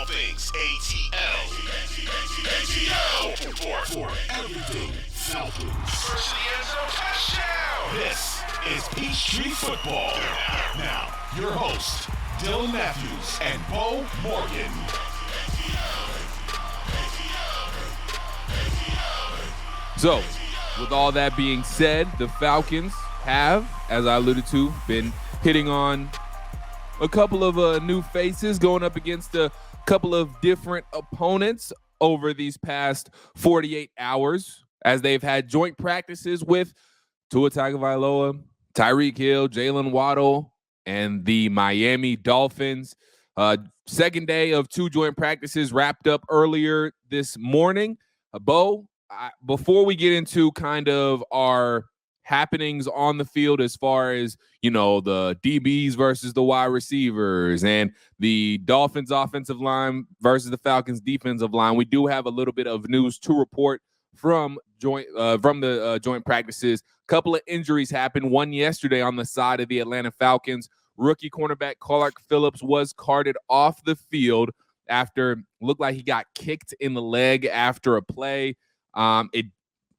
all things ATL. For everything Falcons. First to the end zone, touchdown. This is Peachtree Football. Now, your hosts, Dylan Matthews and Beau Morgan. So, with all that being said, the Falcons have, as I alluded to, been hitting on a couple of new faces, going up against a couple of different opponents over these past 48 hours, as they've had joint practices with Tua Tagovailoa, Tyreek Hill, Jalen Waddle, and the Miami Dolphins. Second day of two joint practices wrapped up earlier this morning. Beau, before we get into kind of our happenings on the field as far as, you know, the DBs versus the wide receivers and the Dolphins offensive line versus the Falcons defensive line, we do have a little bit of news to report from the joint practices. A couple of injuries happened. One yesterday on the side of the Atlanta Falcons. Rookie cornerback Clark Phillips was carted off the field after looked like he got kicked in the leg after a play.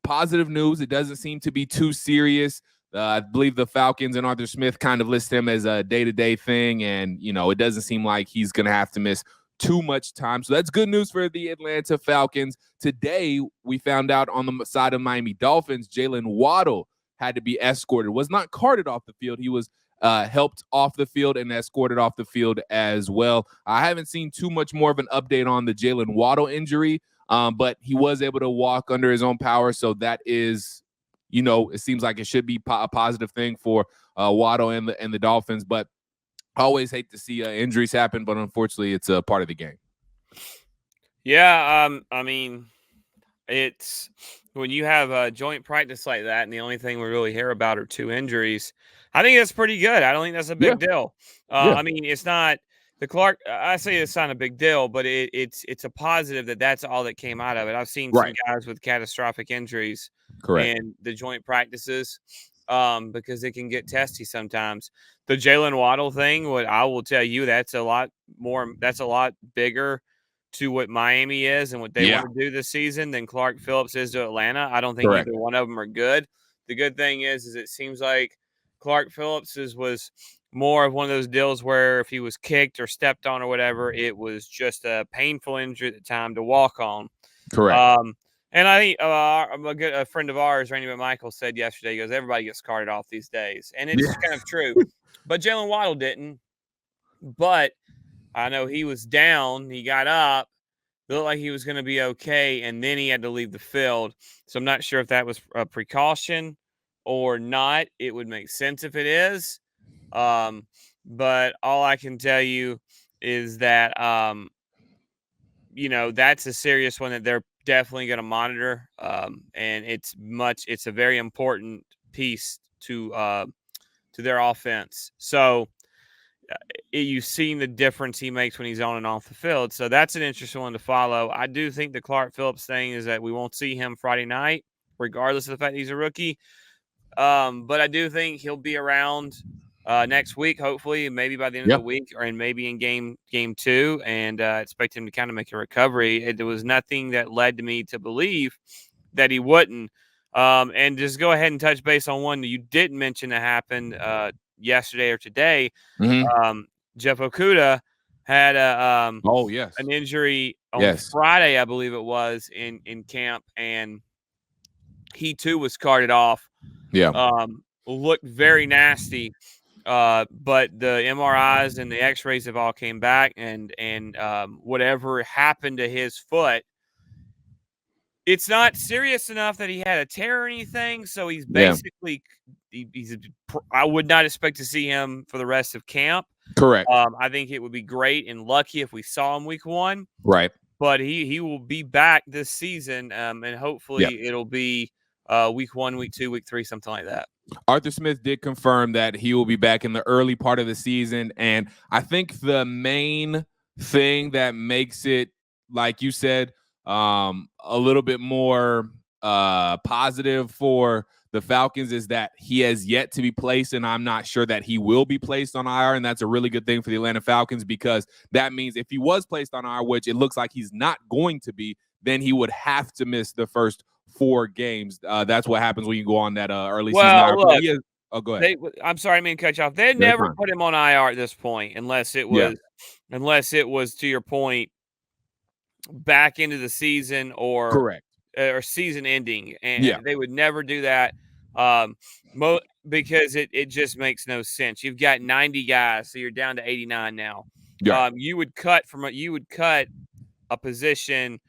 Positive news. It doesn't seem to be too serious. I believe the Falcons and Arthur Smith kind of list him as a day-to-day thing, and it doesn't seem like he's going to have to miss too much time. So that's good news for the Atlanta Falcons. Today, we found out on the side of Miami Dolphins, Jalen Waddle had to be escorted. Was not carted off the field. He was helped off the field and escorted off the field as well. I haven't seen too much more of an update on the Jalen Waddle injury. But he was able to walk under his own power. So that is, it seems like it should be a positive thing for Waddle and the Dolphins. But I always hate to see injuries happen, but unfortunately it's a part of the game. Yeah, I mean, it's when you have a joint practice like that and the only thing we really hear about are two injuries, I think that's pretty good. I don't think that's a big deal. I mean, it's not – the Clark, I say it's not a big deal, but it's a positive that's all that came out of it. I've seen some guys with catastrophic injuries in the joint practices because it can get testy sometimes. The Jalen Waddle thing, what I will tell you, that's a lot bigger to what Miami is and what they want to do this season than Clark Phillips is to Atlanta. I don't think either one of them are good. The good thing is it seems like Clark Phillips was more of one of those deals where if he was kicked or stepped on or whatever, it was just a painful injury at the time to walk on. Correct. And I think a friend of ours, Randy McMichael, said yesterday, he goes, everybody gets carted off these days. And it's kind of true. But Jalen Waddle didn't. But I know he was down. He got up. Looked like he was going to be okay. And then he had to leave the field. So I'm not sure if that was a precaution or not. It would make sense if it is. But all I can tell you is that, that's a serious one that they're definitely going to monitor. And it's a very important piece to their offense. So you've seen the difference he makes when he's on and off the field. So that's an interesting one to follow. I do think the Clark Phillips thing is that we won't see him Friday night, regardless of the fact that he's a rookie. But I do think he'll be around next week, hopefully, maybe by the end of the week, and maybe in game 2, and expect him to kind of make a recovery. There was nothing that led to me to believe that he wouldn't. And just go ahead and touch base on one that you didn't mention that happened yesterday or today. Mm-hmm. Jeff Okudah had an injury on Friday, I believe it was, in camp, and he too was carted off. Looked very nasty. But the MRIs and the X-rays have all came back, and whatever happened to his foot, it's not serious enough that he had a tear or anything. So he's basically I would not expect to see him for the rest of camp. Correct. I think it would be great and lucky if we saw him week 1. Right. But he will be back this season, and hopefully it'll be week 1, week 2, week 3, something like that. Arthur Smith did confirm that he will be back in the early part of the season. And I think the main thing that makes it, like you said, a little bit more positive for the Falcons is that he has yet to be placed, and I'm not sure that he will be placed on IR, and that's a really good thing for the Atlanta Falcons because that means if he was placed on IR, which it looks like he's not going to be, then he would have to miss the first 4 games. That's what happens when you go on that early season IR. Look, go ahead. I'm sorry, I mean cut you off. They never put him on IR at this point unless it was to your point back into the season or season ending, and they would never do that because it just makes no sense. You've got 90 guys, so you're down to 89 now. You would cut a position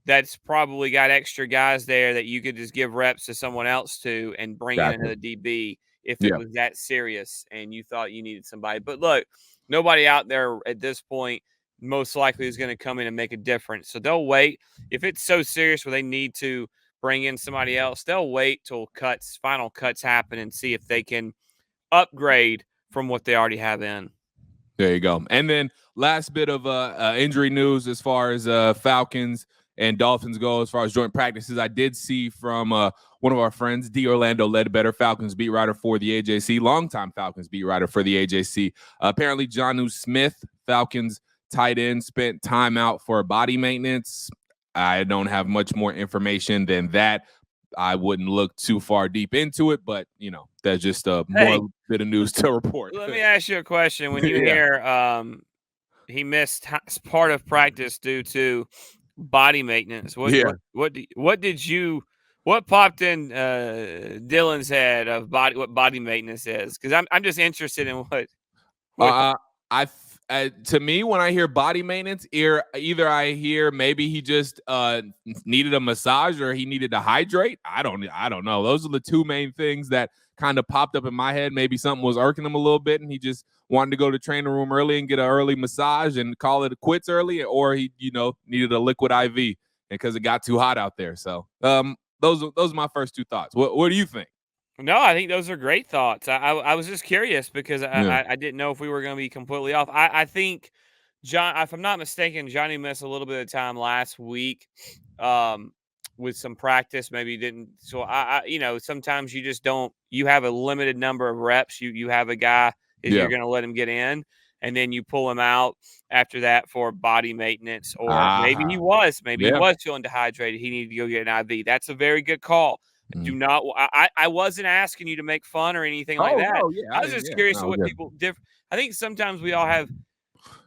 that's probably got extra guys there that you could just give reps to someone else to and bring in another DB if it was that serious and you thought you needed somebody. But look, nobody out there at this point most likely is going to come in and make a difference. So they'll wait. If it's so serious where they need to bring in somebody else, they'll wait till final cuts happen and see if they can upgrade from what they already have in. There you go. And then last bit of injury news as far as Falcons and Dolphins go, as far as joint practices, I did see from one of our friends, D. Orlando Ledbetter, Falcons beat writer for the AJC, longtime Falcons beat writer for the AJC. Apparently, Jonnu Smith, Falcons tight end, spent time out for body maintenance. I don't have much more information than that. I wouldn't look too far deep into it, but, that's just more bit of news to report. Let me ask you a question. When you hear he missed part of practice due to body maintenance, what popped in Dylan's head of what body maintenance is? Because I'm just interested in what to me, when I hear body maintenance, either I hear maybe he just needed a massage or he needed to hydrate. I don't know. Those are the 2 main things that kind of popped up in my head. Maybe something was irking him a little bit and he just wanted to go to the training room early and get an early massage and call it quits early, or he, needed a liquid IV because it got too hot out there. So those are my first 2 thoughts. What do you think? No, I think those are great thoughts. I was just curious because I didn't know if we were going to be completely off. I think, John, if I'm not mistaken, Johnny missed a little bit of time last week with some practice. Maybe he didn't. So, sometimes you just don't – you have a limited number of reps. You have a guy that you're going to let him get in, and then you pull him out after that for body maintenance. Or maybe he was feeling dehydrated. He needed to go get an IV. That's a very good call. Do not. I wasn't asking you to make fun or anything like that. No, yeah, I was just curious what people different. I think sometimes we all have.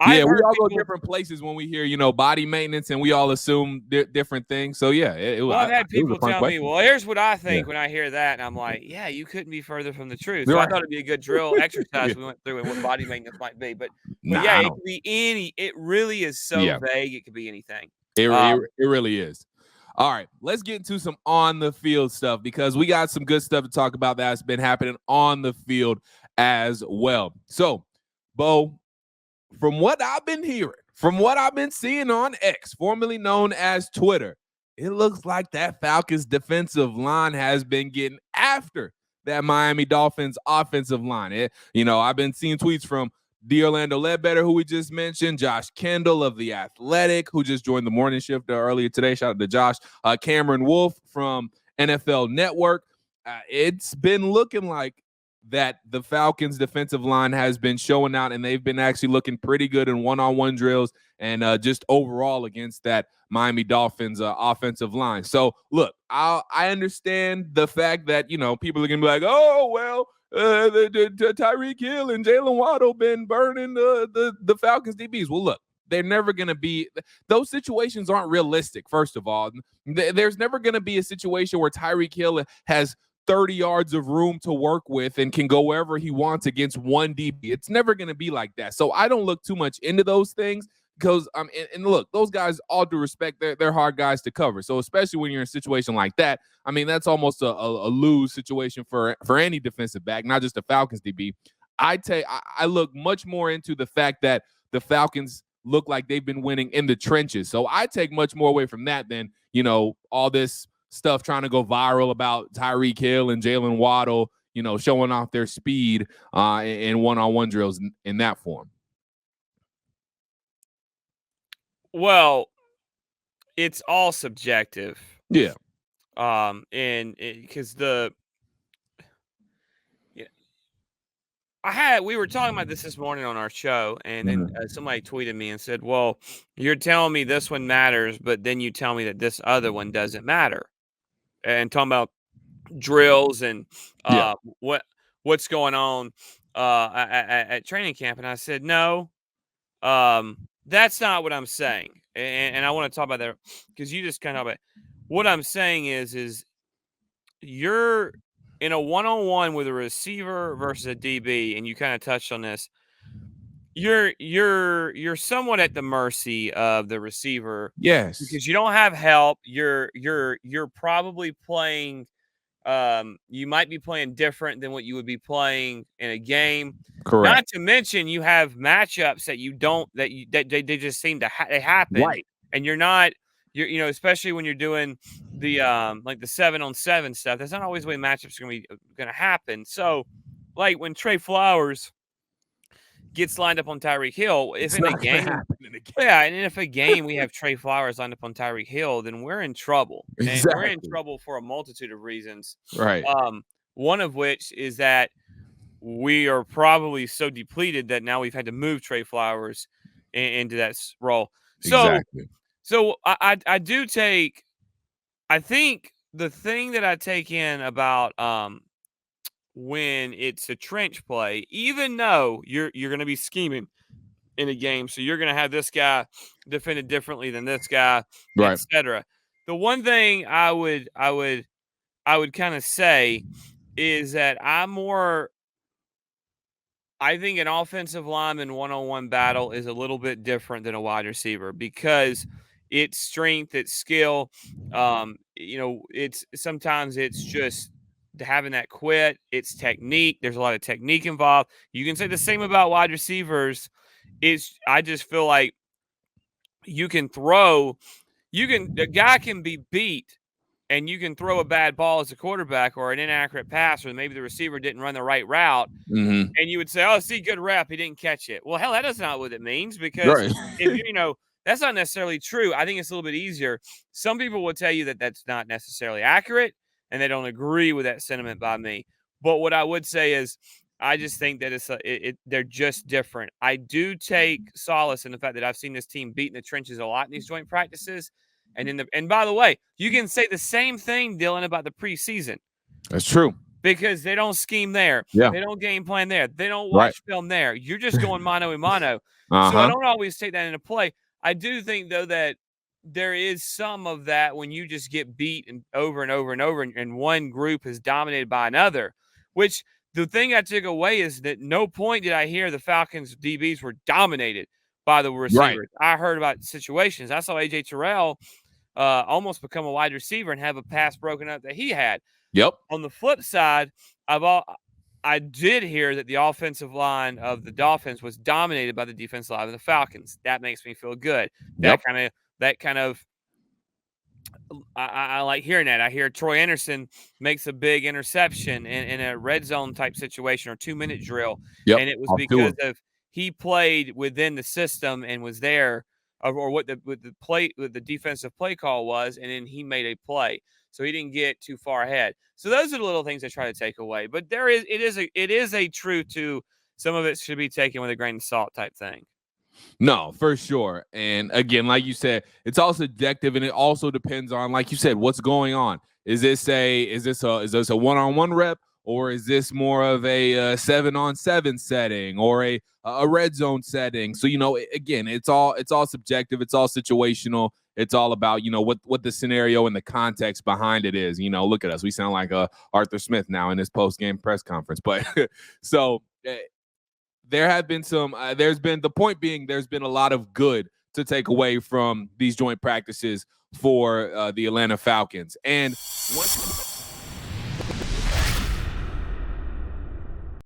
We all go different places when we hear, body maintenance, and we all assume different things. So I've had people tell me, "Well, here's what I think when I hear that," and I'm like, "Yeah, you couldn't be further from the truth." So I thought it'd be a good drill exercise we went through and what body maintenance might be. But it could be any. It really is so vague. It could be anything. It really is. All right, let's get into some on-the-field stuff because we got some good stuff to talk about that's been happening on the field as well. So, Beau, from what I've been hearing, from what I've been seeing on X, formerly known as Twitter, it looks like that Falcons defensive line has been getting after that Miami Dolphins offensive line. I've been seeing tweets from D. Orlando Ledbetter, who we just mentioned, Josh Kendall of The Athletic, who just joined the morning shift earlier today. Shout out to Josh. Cameron Wolf from NFL Network. It's been looking like that the Falcons defensive line has been showing out, and they've been actually looking pretty good in one-on-one drills and just overall against that Miami Dolphins offensive line. So, look, I understand the fact that, people are going to be like, oh, well, Tyreek Hill and Jalen Waddle been burning the Falcons DBs. Well, look, they're never going to be – those situations aren't realistic, first of all. There's never going to be a situation where Tyreek Hill has 30 yards of room to work with and can go wherever he wants against one DB. It's never going to be like that. So I don't look too much into those things because and look, those guys, all due respect, they're hard guys to cover. So especially when you're in a situation like that, that's almost a lose situation for any defensive back, not just the Falcons DB. I look much more into the fact that the Falcons look like they've been winning in the trenches. So I take much more away from that than, all this stuff trying to go viral about Tyreek Hill and Jalen Waddle, showing off their speed in one-on-one drills in that form. Well, it's all subjective. Yeah. And because we were talking about this morning on our show, and then somebody tweeted me and said, "Well, you're telling me this one matters, but then you tell me that this other one doesn't matter," and talking about drills and what's going on at training camp. And I said, no, that's not what I'm saying. And I want to talk about that because you just kind of what I'm saying is you're in a one-on-one with a receiver versus a DB, and you kind of touched on this. You're somewhat at the mercy of the receiver. Yes. Because you don't have help. You're probably playing you might be playing different than what you would be playing in a game. Correct. Not to mention you have matchups that you don't that they just seem to they happen. Right. And you're especially when you're doing the like the 7-on-7 stuff. That's not always the way matchups are going to happen. So, like when Trey Flowers gets lined up on Tyreek Hill, if in a game, and if a game we have Trey Flowers lined up on Tyreek Hill, then we're in trouble. Exactly. And we're in trouble for a multitude of reasons. Right. One of which is that we are probably so depleted that now we've had to move Trey Flowers into that role. So I do take. I think the thing that I take in about when it's a trench play, even though you're going to be scheming in a game, so you're going to have this guy defended differently than this guy, right, etc. The one thing I would kind of say is that I think an offensive lineman one-on-one battle is a little bit different than a wide receiver because it's strength, it's skill. Sometimes it's just having that quit. It's technique. There's a lot of technique involved. You can say the same about wide receivers. I just feel like the guy can be beat and you can throw a bad ball as a quarterback or an inaccurate pass, or maybe the receiver didn't run the right route. Mm-hmm. And you would say, oh, see, good rep. He didn't catch it. Well, hell, that is not what it means because if that's not necessarily true. I think it's a little bit easier. Some people will tell you that that's not necessarily accurate, and they don't agree with that sentiment by me. But what I would say is I just think that they're just different. I do take solace in the fact that I've seen this team beat in the trenches a lot in these joint practices. And by the way, you can say the same thing, Dylan, about the preseason. That's true. Because they don't scheme there. Yeah. They don't game plan there. They don't watch film there. You're just going mano a mano. So I don't always take that into play. I do think, though, that there is some of that when you just get beat over and over and over, and one group is dominated by another, which the thing I took away is that no point did I hear the Falcons DBs were dominated by the receivers. Right. I heard about situations. I saw A.J. Terrell almost become a wide receiver and have a pass broken up that he had. Yep. On the flip side, I did hear that the offensive line of the Dolphins was dominated by the defensive line of the Falcons. That makes me feel good. Yep. I like hearing that. I hear Troy Anderson makes a big interception in a red zone type situation or 2-minute drill. Yep. And it was because of he played within the system and was there, or what the defensive play call was, and then he made a play. So he didn't get too far ahead. So those are the little things I try to take away. But it is a truth to some of it should be taken with a grain of salt type thing. No, for sure. And again, like you said, it's all subjective, and it also depends on, like you said, what's going on. Is this a one-on-one rep, or is this more of a 7-on-7 setting or a red zone setting? So, again, it's all subjective. It's all situational. It's all about, what the scenario and the context behind it is. Look at us. We sound like Arthur Smith now in this post-game press conference. But so there have been the point being there's been a lot of good to take away from these joint practices for the Atlanta Falcons. And